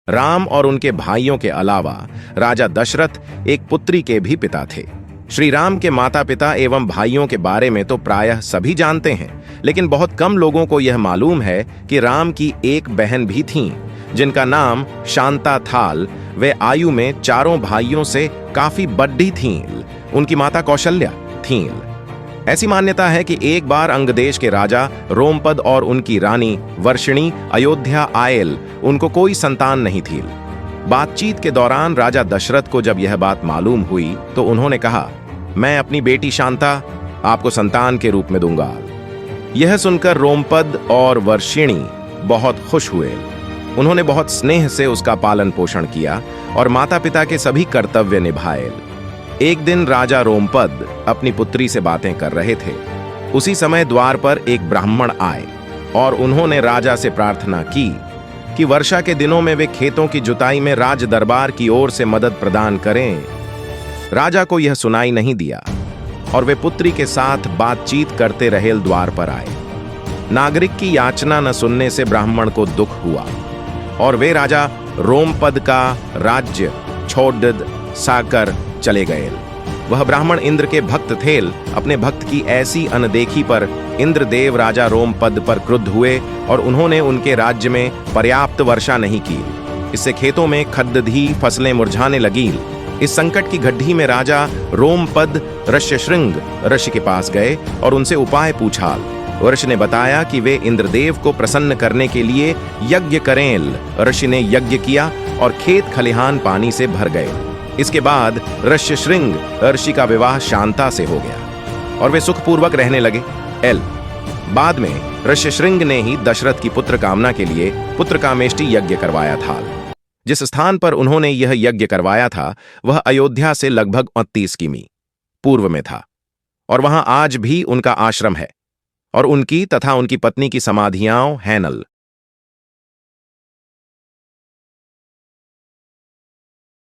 राम और उनके भाइयों के अलावा राजा दशरथ एक पुत्री के भी पिता थे। श्री राम के माता पिता एवं भाइयों के बारे में तो प्रायः सभी जानते हैं, लेकिन बहुत कम लोगों को यह मालूम है कि राम की एक बहन भी थीं, जिनका नाम शांता थाल। वे आयु में चारों भाइयों से काफी बड़ी थीं। उनकी माता कौशल्या थीं। ऐसी मान्यता है कि एक बार अंग देश के राजा रोमपद और उनकी रानी वर्षिणी अयोध्या आयल, उनको कोई संतान नहीं थी। बातचीत के दौरान राजा दशरथ को जब यह बात मालूम हुई तो उन्होंने कहा, मैं अपनी बेटी शांता आपको संतान के रूप में दूंगा। यह सुनकर रोमपद और वर्षिणी बहुत खुश हुए। उन्होंने बहुत स्नेह से उसका पालन पोषण किया और माता पिता के सभी कर्तव्य निभाए। एक दिन राजा रोमपद अपनी पुत्री से बातें कर रहे थे। उसी समय द्वार पर एक ब्राह्मण आए और उन्होंने राजा से प्रार्थना की कि वर्षा के दिनों में वे खेतों की जुताई में राज दरबार की ओर से मदद प्रदान करें। राजा को यह सुनाई नहीं दिया और वे पुत्री के साथ बातचीत करते रहे द्वार पर आए। नागरिक की याचना न सुनने से ब्राह्मण को दुख हुआ और वे राजा रोमपद का राज्य छोड़ साकर चले गए। वह ब्राह्मण इंद्र के भक्त थे। अपने भक्त की ऐसी अनदेखी पर इंद्रदेव राजा रोमपद पर क्रुद्ध हुए और उन्होंने उनके राज्य में पर्याप्त वर्षा नहीं की। इससे खेतों में खद्दधी फसलें मुरझाने लगी। इस संकट की घड़ी में राजा रोमपद ऋष्यशृंग ऋषि के पास गए और उनसे उपाय पूछा। ऋषि ने बताया कि वे इंद्रदेव को प्रसन्न करने के लिए यज्ञ करें। ऋषि ने यज्ञ किया और खेत खलिहान पानी से भर गए। इसके बाद ऋष्यशृंग ऋषि का विवाह शांता से हो गया और वे सुखपूर्वक रहने लगे। बाद में ऋष्यशृंग ने ही दशरथ की पुत्र कामना के लिए पुत्रकामेष्टि यज्ञ करवाया था। जिस स्थान पर उन्होंने यह यज्ञ करवाया था वह अयोध्या से लगभग 29 किमी पूर्व में था और वहां आज भी उनका आश्रम है और उनकी तथा उनकी पत्नी की समाधियां हैं।